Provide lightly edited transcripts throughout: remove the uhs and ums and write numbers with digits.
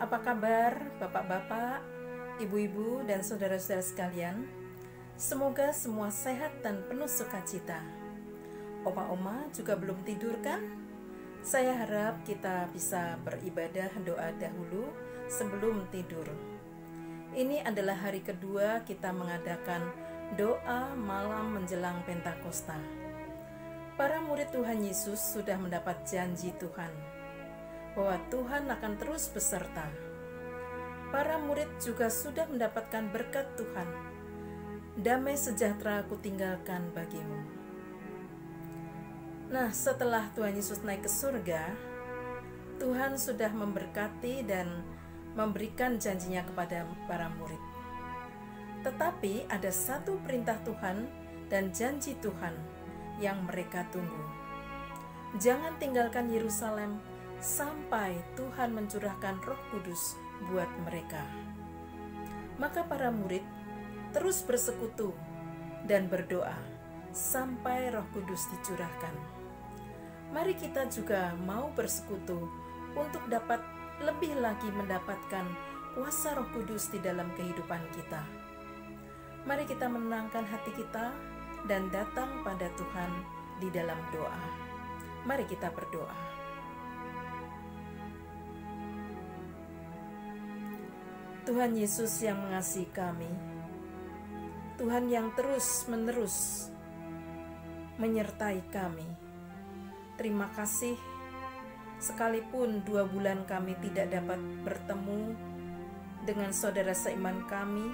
Apa kabar Bapak-bapak, Ibu-ibu, dan saudara-saudara sekalian? Semoga semua sehat dan penuh sukacita. Oma-oma juga belum tidur kan? Saya harap kita bisa beribadah doa dahulu sebelum tidur. Ini adalah hari kedua kita mengadakan doa malam menjelang Pentakosta. Para murid Tuhan Yesus sudah mendapat janji Tuhan bahwa Tuhan akan terus beserta. Para murid juga sudah mendapatkan berkat Tuhan. Damai sejahtera aku tinggalkan bagimu. Nah, setelah Tuhan Yesus naik ke surga, Tuhan sudah memberkati dan memberikan janjinya kepada para murid. Tetapi ada satu perintah Tuhan dan janji Tuhan yang mereka tunggu. Jangan tinggalkan Yerusalem sampai Tuhan mencurahkan Roh Kudus buat mereka. Maka para murid terus bersekutu dan berdoa sampai Roh Kudus dicurahkan. Mari kita juga mau bersekutu untuk dapat lebih lagi mendapatkan kuasa Roh Kudus di dalam kehidupan kita. Mari kita menenangkan hati kita dan datang pada Tuhan di dalam doa. Mari kita berdoa. Tuhan Yesus yang mengasihi kami, Tuhan yang terus-menerus menyertai kami. Terima kasih, sekalipun 2 bulan kami tidak dapat bertemu dengan saudara seiman kami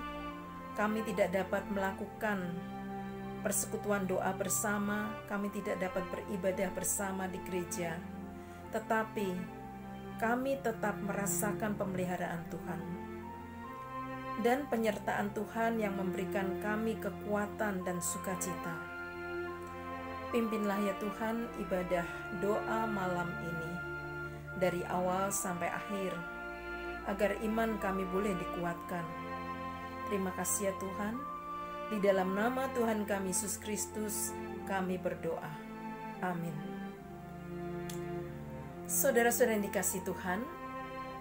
tidak dapat melakukan persekutuan doa bersama, kami tidak dapat beribadah bersama di gereja, tetapi kami tetap merasakan pemeliharaan Tuhan dan penyertaan Tuhan yang memberikan kami kekuatan dan sukacita. Pimpinlah ya Tuhan ibadah doa malam ini dari awal sampai akhir, agar iman kami boleh dikuatkan. Terima kasih ya Tuhan, di dalam nama Tuhan kami Yesus Kristus kami berdoa. Amin. Saudara-saudara yang dikasihi Tuhan,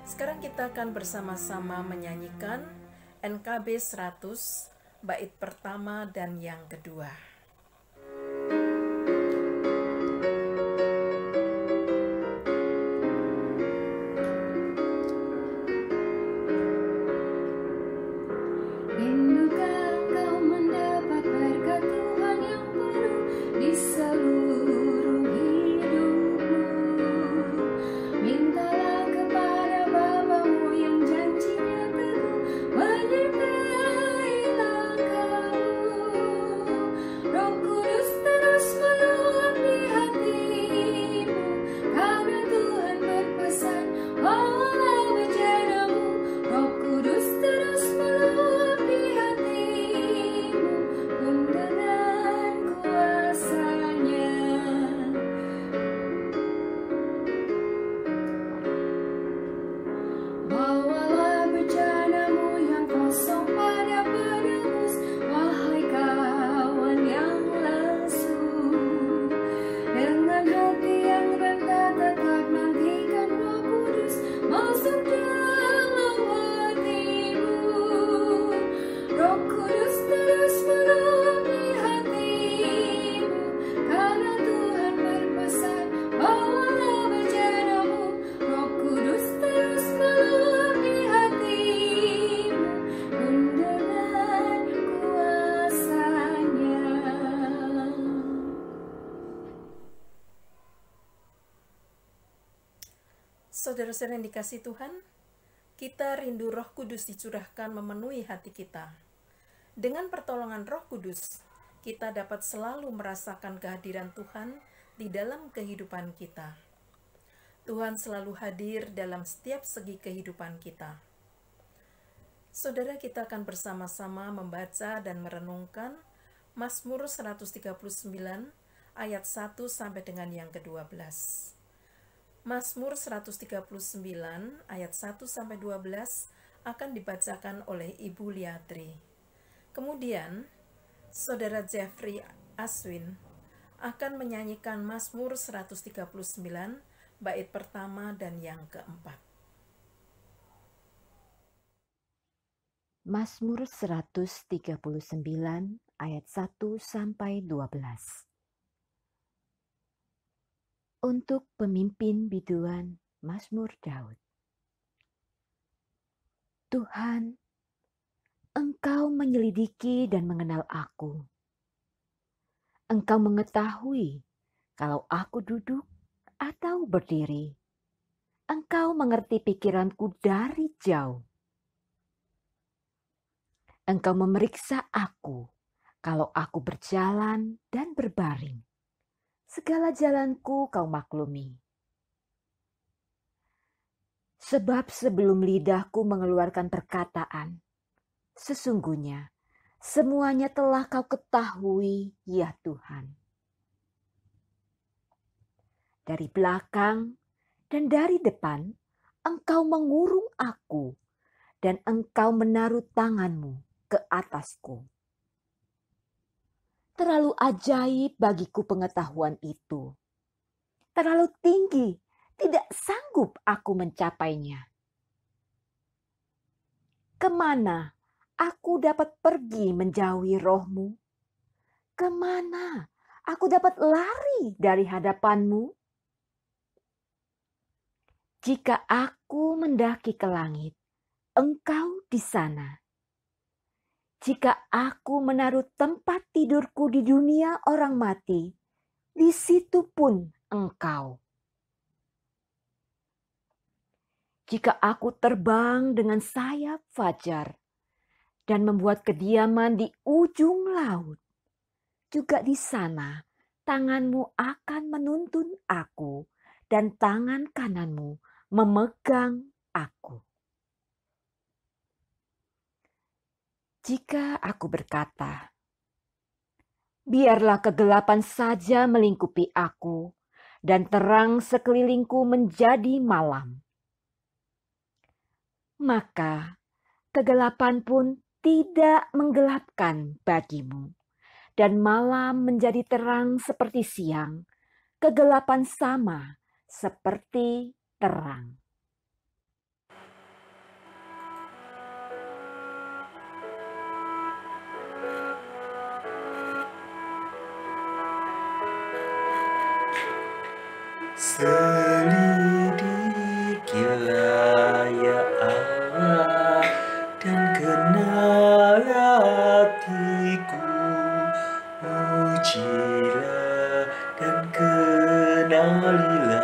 sekarang kita akan bersama-sama menyanyikan NKB 100 bait pertama dan yang kedua. Saudara-saudara yang dikasihi Tuhan, kita rindu Roh Kudus dicurahkan memenuhi hati kita. Dengan pertolongan Roh Kudus, kita dapat selalu merasakan kehadiran Tuhan di dalam kehidupan kita. Tuhan selalu hadir dalam setiap segi kehidupan kita. Saudara, kita akan bersama-sama membaca dan merenungkan Mazmur 139 ayat 1 sampai dengan yang ke-12. Mazmur 139 ayat 1 sampai 12 akan dibacakan oleh Ibu Liatri. Kemudian, Saudara Jeffrey Aswin akan menyanyikan Mazmur 139 bait pertama dan yang keempat. Mazmur 139 ayat 1-12. Untuk pemimpin biduan Mazmur Daud. Tuhan, Engkau menyelidiki dan mengenal aku. Engkau mengetahui kalau aku duduk atau berdiri. Engkau mengerti pikiranku dari jauh. Engkau memeriksa aku kalau aku berjalan dan berbaring. Segala jalanku kau maklumi. Sebab sebelum lidahku mengeluarkan perkataan, sesungguhnya semuanya telah kau ketahui, ya Tuhan. Dari belakang dan dari depan, Engkau mengurung aku dan Engkau menaruh tanganmu ke atasku. Terlalu ajaib bagiku pengetahuan itu. Terlalu tinggi, tidak sanggup aku mencapainya. Kemana aku dapat pergi menjauhi roh-Mu? Kemana aku dapat lari dari hadapan-Mu? Jika aku mendaki ke langit, Engkau di sana. Jika aku menaruh tempat tidurku di dunia orang mati, di situ pun Engkau. Jika aku terbang dengan sayap fajar dan membuat kediaman di ujung laut, juga di sana tangan-Mu akan menuntun aku dan tangan kanan-Mu memegang aku. Jika aku berkata, biarlah kegelapan saja melingkupi aku dan terang sekelilingku menjadi malam, maka kegelapan pun tidak menggelapkan bagimu, dan malam menjadi terang seperti siang, kegelapan sama seperti terang. Selidikilah ya Allah dan kenal hatiku, ujilah dan kenalilah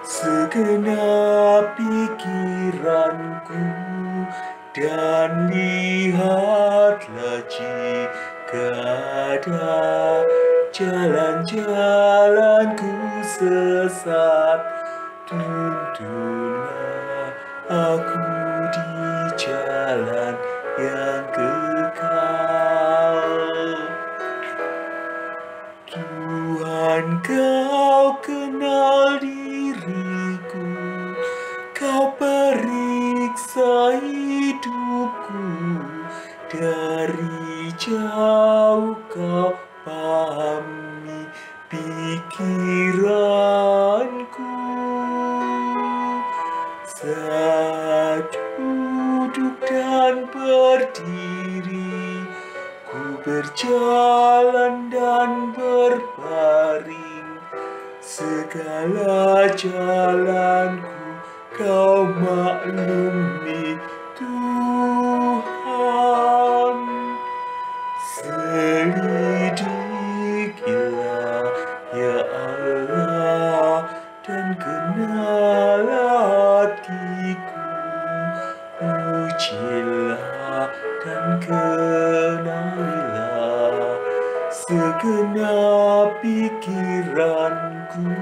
segenap pikiranku, dan lihatlah jika ada jalan-jalanku sesat, tuntunlah aku di jalan yang kekal. Tuhan, Kau kenal diriku, Kau periksa hidupku, dari jauh Kau pahami pikiranku. Saat duduk dan berdiri, ku berjalan dan berbaring, segala jalanku Kau maklumi, Tuhan. Selidikilah ya Allah dan kenal hatiku, ujilah dan kenalilah segenap pikiranku,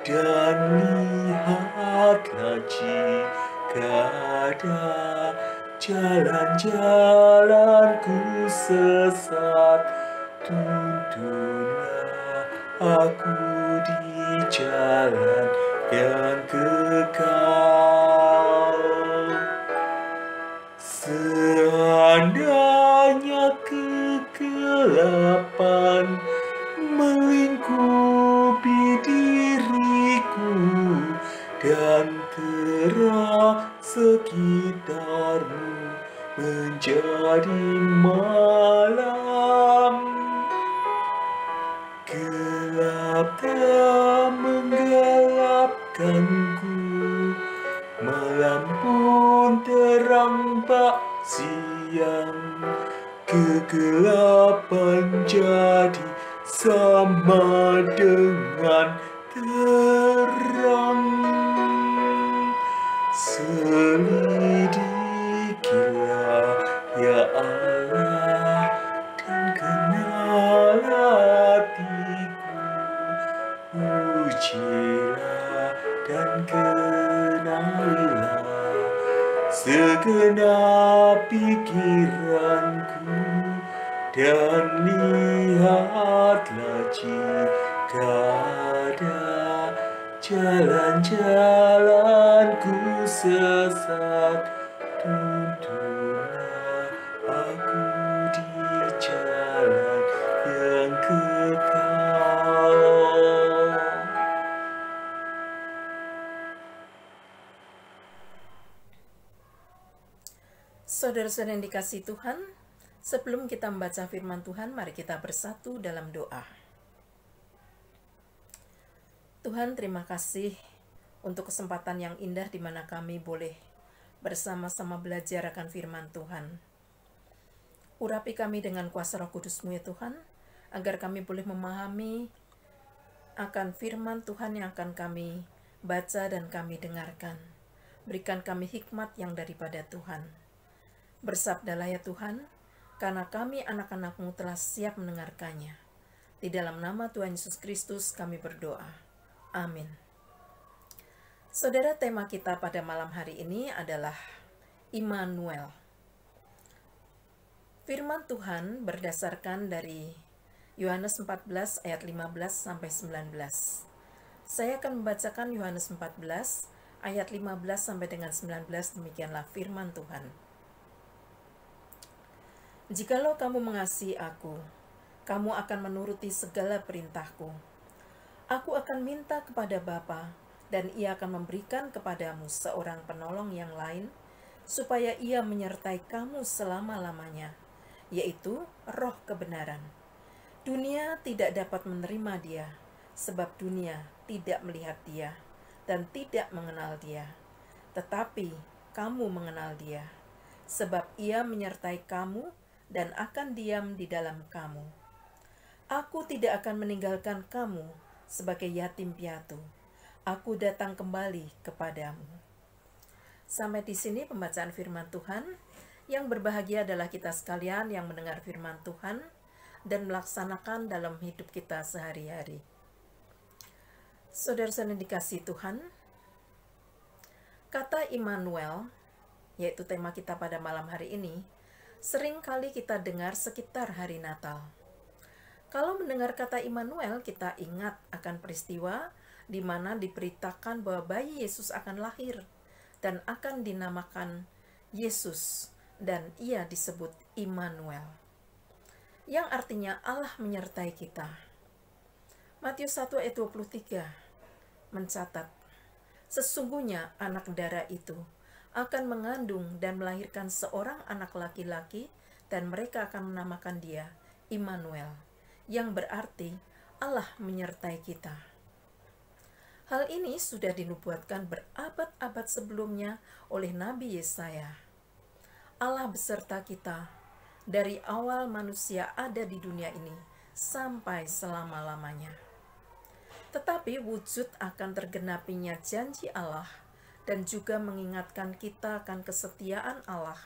dan lihatlah jika ada jalan-jalanku sesat, tuntunlah aku di jalan yang kekal. Seandainya kegelapan melingkupi diriku dan terang sekitarmu, menjadi malam. Gelap tak menggelapkanku, malam pun terang bak siang. Kegelapan jadi sama dengan terang. Selidikilah ya Allah dan kenal hatiku. Ujilah dan kenalilah segenap pikiranku, dan lihatlah jika ada jalan-jalanku sesat. Tuntunlah aku di jalan yang kekal. Saudara-saudara yang dikasihi Tuhan, sebelum kita membaca firman Tuhan, mari kita bersatu dalam doa. Tuhan, terima kasih untuk kesempatan yang indah di mana kami boleh bersama-sama belajar akan firman Tuhan. Urapi kami dengan kuasa Roh Kudus-Mu ya Tuhan, agar kami boleh memahami akan firman Tuhan yang akan kami baca dan kami dengarkan. Berikan kami hikmat yang daripada Tuhan. Bersabdalah ya Tuhan, karena kami anak-anak-Mu telah siap mendengarkannya. Di dalam nama Tuhan Yesus Kristus kami berdoa. Amin. Saudara, tema kita pada malam hari ini adalah Immanuel. Firman Tuhan berdasarkan dari Yohanes 14 ayat 15 sampai 19. Saya akan membacakan Yohanes 14 ayat 15 sampai dengan 19. Demikianlah firman Tuhan. Jikalau kamu mengasihi aku, kamu akan menuruti segala perintahku. Aku akan minta kepada Bapa, dan Ia akan memberikan kepadamu seorang penolong yang lain, supaya Ia menyertai kamu selama-lamanya, yaitu Roh kebenaran. Dunia tidak dapat menerima Dia, sebab dunia tidak melihat Dia, dan tidak mengenal Dia. Tetapi kamu mengenal Dia, sebab Ia menyertai kamu, dan akan diam di dalam kamu. Aku tidak akan meninggalkan kamu sebagai yatim piatu. Aku datang kembali kepadamu. Sampai di sini pembacaan firman Tuhan. Yang berbahagia adalah kita sekalian yang mendengar firman Tuhan dan melaksanakan dalam hidup kita sehari-hari. Saudara-saudara dikasihi Tuhan, kata Immanuel, yaitu tema kita pada malam hari ini, sering kali kita dengar sekitar hari Natal. Kalau mendengar kata Immanuel, kita ingat akan peristiwa di mana diberitakan bahwa bayi Yesus akan lahir dan akan dinamakan Yesus, dan ia disebut Immanuel, yang artinya Allah menyertai kita. Matius 1 ayat 23 mencatat, sesungguhnya anak darah itu akan mengandung dan melahirkan seorang anak laki-laki, dan mereka akan menamakan dia Immanuel, yang berarti Allah menyertai kita. Hal ini sudah dinubuatkan berabad-abad sebelumnya oleh Nabi Yesaya. Allah beserta kita dari awal manusia ada di dunia ini sampai selama-lamanya. Tetapi wujud akan tergenapinya janji Allah dan juga mengingatkan kita akan kesetiaan Allah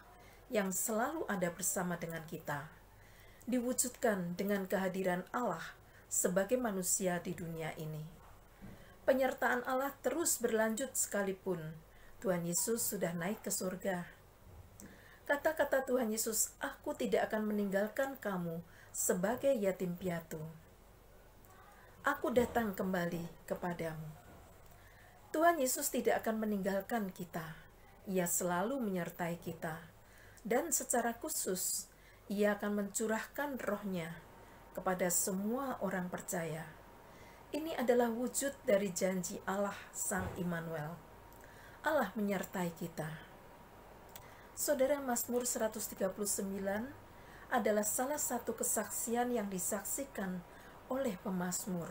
yang selalu ada bersama dengan kita, diwujudkan dengan kehadiran Allah sebagai manusia di dunia ini. Penyertaan Allah terus berlanjut sekalipun Tuhan Yesus sudah naik ke surga. Kata-kata Tuhan Yesus, "Aku tidak akan meninggalkan kamu sebagai yatim piatu. Aku datang kembali kepadamu." Tuhan Yesus tidak akan meninggalkan kita. Ia selalu menyertai kita. Dan secara khusus, Ia akan mencurahkan roh-Nya kepada semua orang percaya. Ini adalah wujud dari janji Allah Sang Immanuel. Allah menyertai kita. Saudara, Mazmur 139 adalah salah satu kesaksian yang disaksikan oleh pemazmur,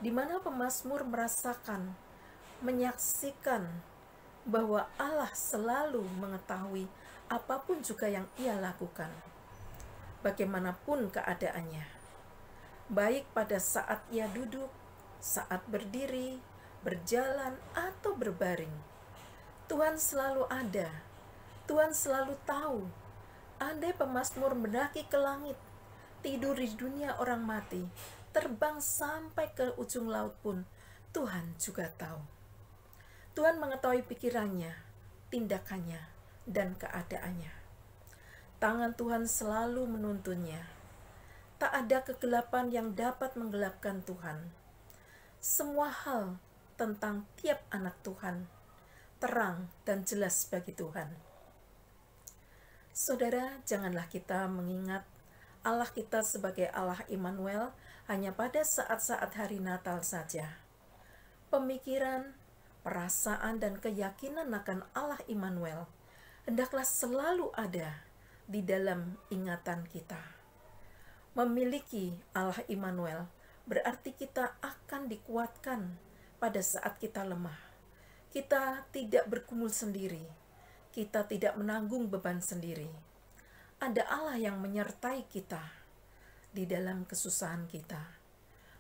di mana pemazmur merasakan, menyaksikan bahwa Allah selalu mengetahui apapun juga yang ia lakukan, bagaimanapun keadaannya, baik pada saat ia duduk, saat berdiri, berjalan, atau berbaring. Tuhan selalu ada, Tuhan selalu tahu. Andai pemazmur mendaki ke langit, tidur di dunia orang mati, terbang sampai ke ujung laut pun, Tuhan juga tahu. Tuhan mengetahui pikirannya, tindakannya, dan keadaannya. Tangan Tuhan selalu menuntunnya. Tak ada kegelapan yang dapat menggelapkan Tuhan. Semua hal tentang tiap anak Tuhan terang dan jelas bagi Tuhan. Saudara, janganlah kita mengingat Allah kita sebagai Allah Immanuel hanya pada saat-saat hari Natal saja. Pemikiran, perasaan, dan keyakinan akan Allah Immanuel hendaklah selalu ada di dalam ingatan kita. Memiliki Allah Immanuel berarti kita akan dikuatkan pada saat kita lemah. Kita tidak bergumul sendiri. Kita tidak menanggung beban sendiri. Ada Allah yang menyertai kita di dalam kesusahan kita.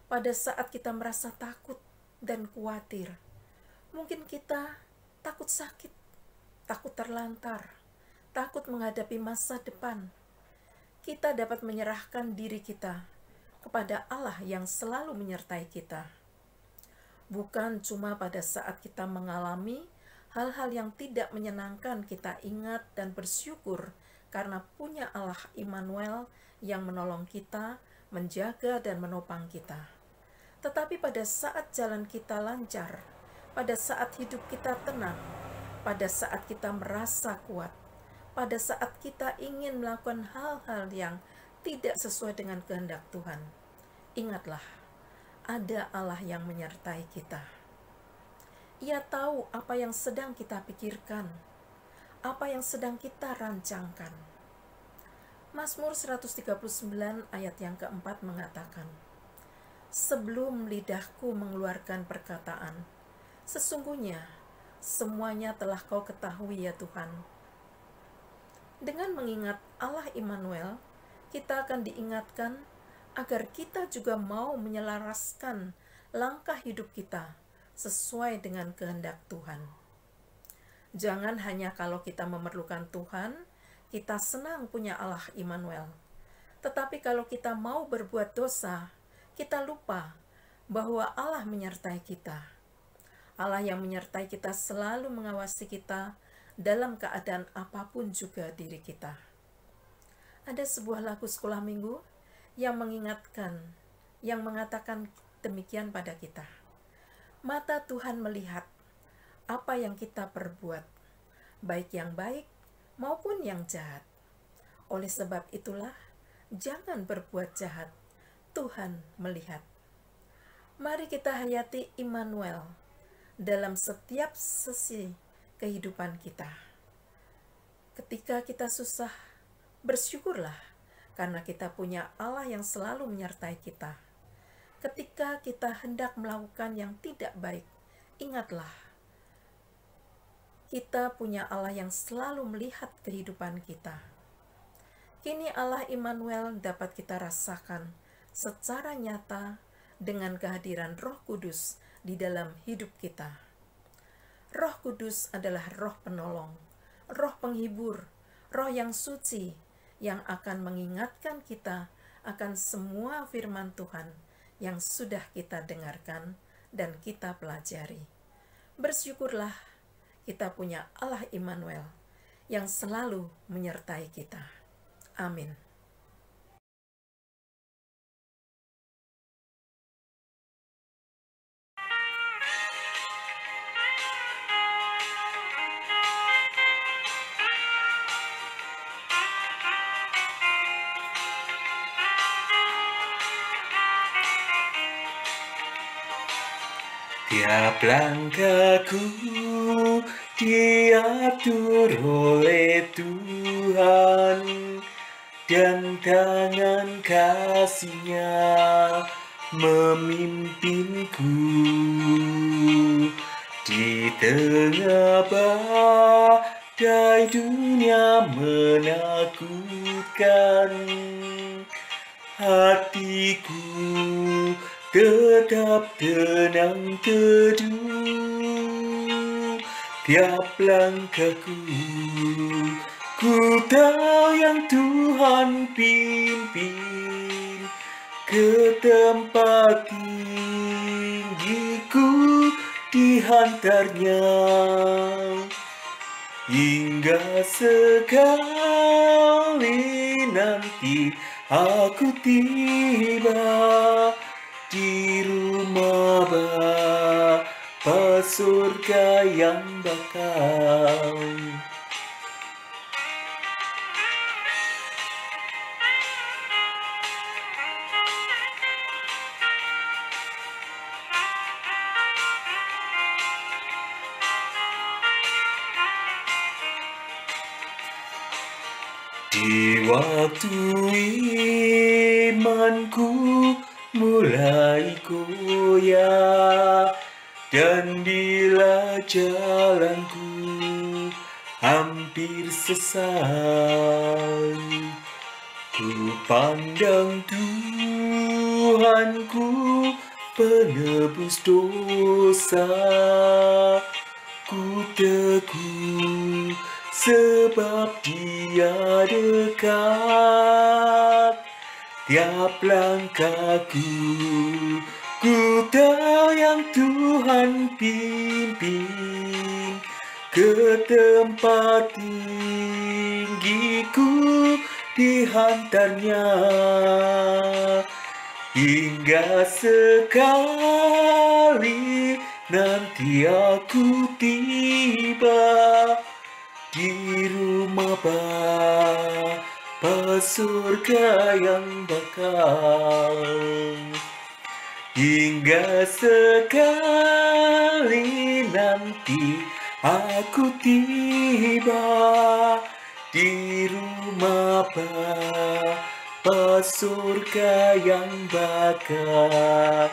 Pada saat kita merasa takut dan khawatir, mungkin kita takut sakit, takut terlantar, takut menghadapi masa depan. Kita dapat menyerahkan diri kita kepada Allah yang selalu menyertai kita. Bukan cuma pada saat kita mengalami hal-hal yang tidak menyenangkan, kita ingat dan bersyukur karena punya Allah Immanuel yang menolong kita, menjaga dan menopang kita. Tetapi pada saat jalan kita lancar, pada saat hidup kita tenang, pada saat kita merasa kuat, pada saat kita ingin melakukan hal-hal yang tidak sesuai dengan kehendak Tuhan, ingatlah, ada Allah yang menyertai kita. Ia tahu apa yang sedang kita pikirkan, apa yang sedang kita rancangkan. Mazmur 139 ayat yang keempat mengatakan, "Sebelum lidahku mengeluarkan perkataan, sesungguhnya semuanya telah Kau ketahui ya Tuhan." Dengan mengingat Allah Immanuel, kita akan diingatkan agar kita juga mau menyelaraskan langkah hidup kita sesuai dengan kehendak Tuhan. Jangan hanya kalau kita memerlukan Tuhan, kita senang punya Allah Immanuel. Tetapi kalau kita mau berbuat dosa, kita lupa bahwa Allah menyertai kita. Allah yang menyertai kita selalu mengawasi kita dalam keadaan apapun juga diri kita. Ada sebuah lagu sekolah minggu yang mengingatkan, yang mengatakan demikian pada kita. Mata Tuhan melihat apa yang kita perbuat, baik yang baik maupun yang jahat. Oleh sebab itulah, jangan berbuat jahat, Tuhan melihat. Mari kita hayati Immanuel dalam setiap sesi kehidupan kita. Ketika kita susah, bersyukurlah karena kita punya Allah yang selalu menyertai kita. Ketika kita hendak melakukan yang tidak baik, ingatlah, kita punya Allah yang selalu melihat kehidupan kita. Kini Allah Immanuel dapat kita rasakan secara nyata dengan kehadiran Roh Kudus di dalam hidup kita. Roh Kudus adalah roh penolong, roh penghibur, roh yang suci yang akan mengingatkan kita akan semua firman Tuhan yang sudah kita dengarkan dan kita pelajari. Bersyukurlah kita punya Allah Immanuel yang selalu menyertai kita. Amin. Tiap langkahku diatur oleh Tuhan, dan tangan kasih-Nya memimpinku di tengah badai dunia menakutkan. Hatiku tetap tenang teduh, tiap langkahku ku tahu yang Tuhan pimpin ke tempat tinggiku dihantarnya, hingga sekali nanti aku tiba di rumah Bapa surga yang bakal. Di waktu imanku mulai goyah, dan bila jalanku hampir sesat, ku pandang Tuhanku penebus dosa, ku teguh sebab Dia dekat. Tiap langkahku ku tahu yang Tuhan pimpin ke tempat tinggiku dihantarnya, hingga sekali nanti aku tiba di rumah Bapa surga yang bakal. Hingga sekali nanti aku tiba di rumah Bapa surga yang bakal.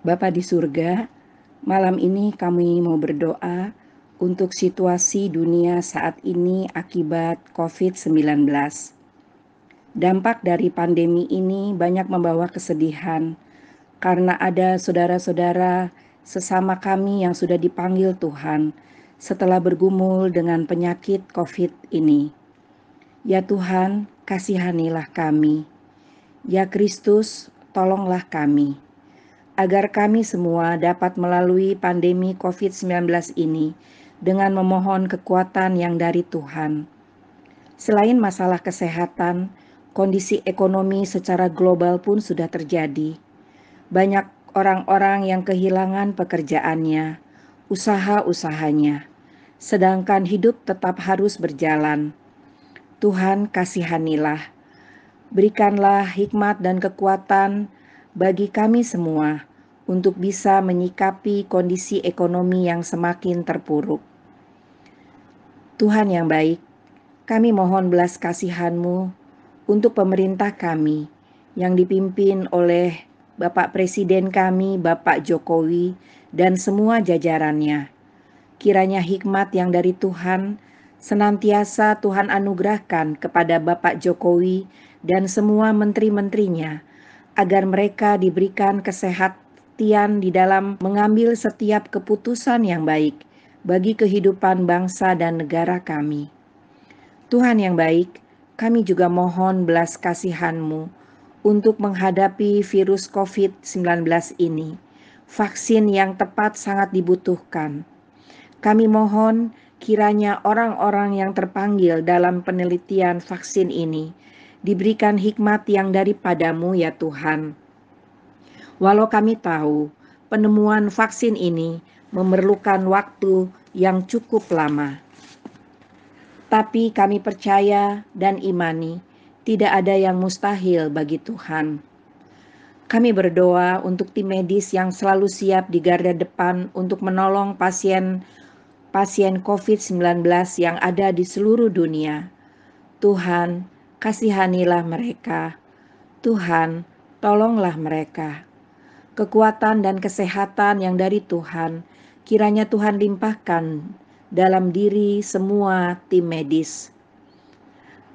Bapa di surga, malam ini kami mau berdoa untuk situasi dunia saat ini akibat COVID-19. Dampak dari pandemi ini banyak membawa kesedihan karena ada saudara-saudara sesama kami yang sudah dipanggil Tuhan setelah bergumul dengan penyakit COVID ini. Ya Tuhan, kasihanilah kami. Ya Kristus, tolonglah kami, agar kami semua dapat melalui pandemi COVID-19 ini dengan memohon kekuatan yang dari Tuhan. Selain masalah kesehatan, kondisi ekonomi secara global pun sudah terjadi. Banyak orang-orang yang kehilangan pekerjaannya, usaha-usahanya, sedangkan hidup tetap harus berjalan. Tuhan, kasihanilah, berikanlah hikmat dan kekuatan bagi kami semua untuk bisa menyikapi kondisi ekonomi yang semakin terpuruk. Tuhan yang baik, kami mohon belas kasihan-Mu untuk pemerintah kami yang dipimpin oleh Bapak Presiden kami, Bapak Jokowi, dan semua jajarannya. Kiranya hikmat yang dari Tuhan senantiasa Tuhan anugerahkan kepada Bapak Jokowi dan semua menteri-menterinya, agar mereka diberikan kesehatan di dalam mengambil setiap keputusan yang baik bagi kehidupan bangsa dan negara kami. Tuhan yang baik, kami juga mohon belas kasihan-Mu untuk menghadapi virus COVID-19 ini. Vaksin yang tepat sangat dibutuhkan. Kami mohon kiranya orang-orang yang terpanggil dalam penelitian vaksin ini diberikan hikmat yang daripada-Mu ya Tuhan. Walau kami tahu penemuan vaksin ini memerlukan waktu yang cukup lama, tapi kami percaya dan imani tidak ada yang mustahil bagi Tuhan. Kami berdoa untuk tim medis yang selalu siap di garda depan untuk menolong pasien COVID-19 yang ada di seluruh dunia. Tuhan, kasihanilah mereka. Tuhan, tolonglah mereka. Kekuatan dan kesehatan yang dari Tuhan, kiranya Tuhan limpahkan dalam diri semua tim medis.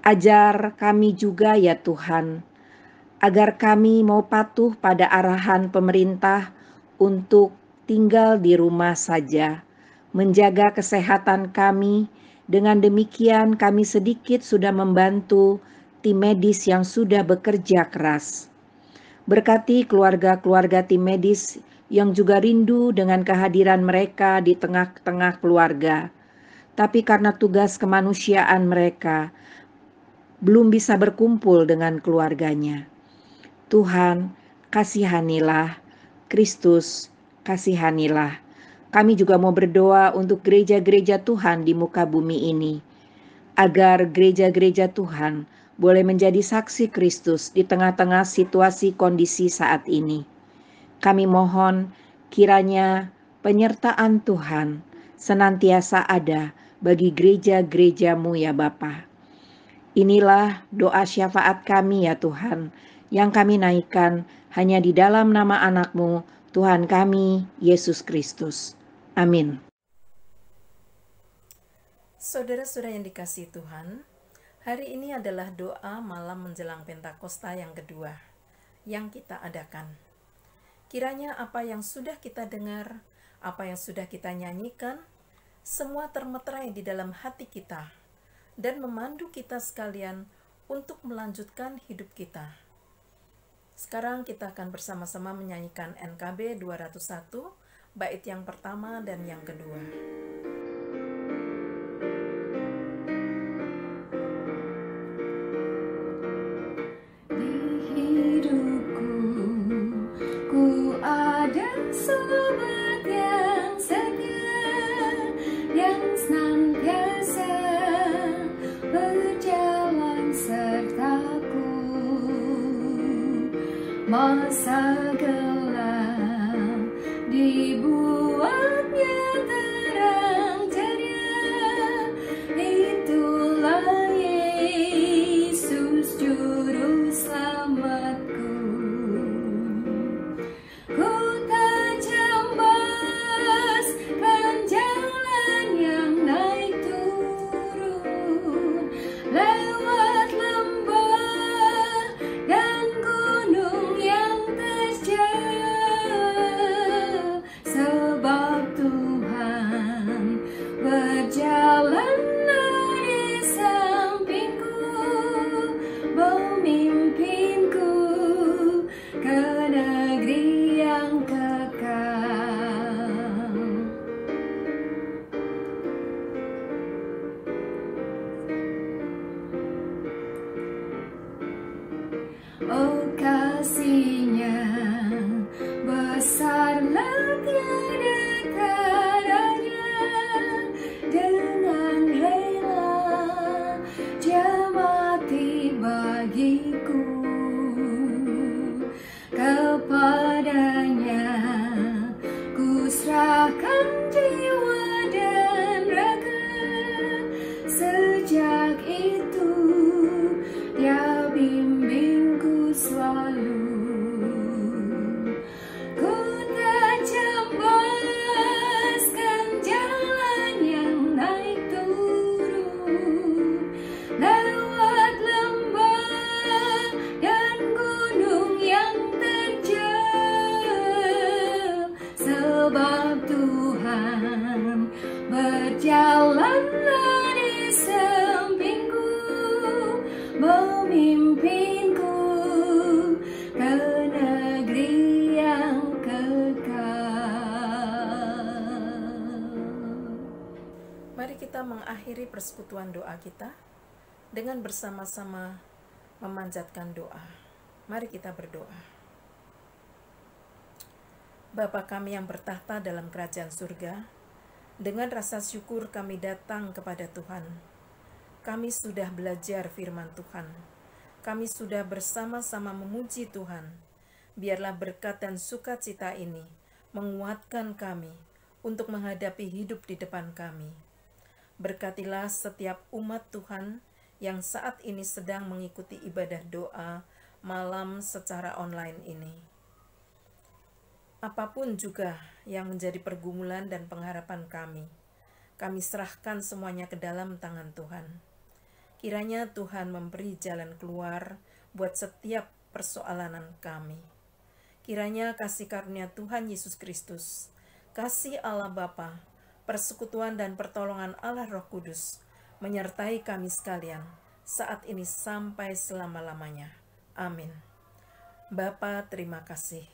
Ajar kami juga ya Tuhan, agar kami mau patuh pada arahan pemerintah untuk tinggal di rumah saja, menjaga kesehatan kami. Dengan demikian kami sedikit sudah membantu tim medis yang sudah bekerja keras. Berkati keluarga-keluarga tim medis yang juga rindu dengan kehadiran mereka di tengah-tengah keluarga. Tapi karena tugas kemanusiaan mereka, belum bisa berkumpul dengan keluarganya. Tuhan, kasihanilah. Kristus, kasihanilah. Kami juga mau berdoa untuk gereja-gereja Tuhan di muka bumi ini, agar gereja-gereja Tuhan boleh menjadi saksi Kristus di tengah-tengah situasi kondisi saat ini. Kami mohon kiranya penyertaan Tuhan senantiasa ada bagi gereja-gereja-Mu ya Bapa. Inilah doa syafaat kami ya Tuhan, yang kami naikkan hanya di dalam nama anak-Mu, Tuhan kami, Yesus Kristus. Amin. Saudara-saudara yang dikasihi Tuhan, hari ini adalah doa malam menjelang Pentakosta yang kedua yang kita adakan. Kiranya apa yang sudah kita dengar, apa yang sudah kita nyanyikan, semua termeterai di dalam hati kita dan memandu kita sekalian untuk melanjutkan hidup kita. Sekarang kita akan bersama-sama menyanyikan NKB 201, bait yang pertama dan yang kedua. Di hidupku, ku ada sobat yang setia, yang senantiasa berjalan sertaku. Masa gelap dibuatnya terang ceria, itulah Yesus juru selamatku. Ku tak cambaskan jalan yang naik turun, lewat lembah dan gunung yang terjal, sebab Tuhan berjalan di sampingku, memimpinku ke negeri yang kekal. Oh kasih-Nya besarlah tiada taranya, dengan rela Dia mati bagiku. Kepadanya ku serahkan jiwa dan raga, sejak itu Dia bimbingku selalu. Ku tak cambaskan jalan yang naik turun, lewat lembah dan gunung yang terjal, sebab Tuhan berjalanlah di sampingku, memimpinku ke negeri yang kekal. Mari kita mengakhiri persekutuan doa kita dengan bersama-sama memanjatkan doa. Mari kita berdoa. Bapa kami yang bertahta dalam kerajaan surga, dengan rasa syukur kami datang kepada Tuhan. Kami sudah belajar firman Tuhan. Kami sudah bersama-sama memuji Tuhan. Biarlah berkat dan sukacita ini menguatkan kami untuk menghadapi hidup di depan kami. Berkatilah setiap umat Tuhan yang saat ini sedang mengikuti ibadah doa malam secara online ini. Apapun juga yang menjadi pergumulan dan pengharapan kami serahkan semuanya ke dalam tangan Tuhan. Kiranya Tuhan memberi jalan keluar buat setiap persoalan kami. Kiranya kasih karunia Tuhan Yesus Kristus, kasih Allah Bapa, persekutuan dan pertolongan Allah Roh Kudus menyertai kami sekalian saat ini sampai selama-lamanya. Amin. Bapa, terima kasih.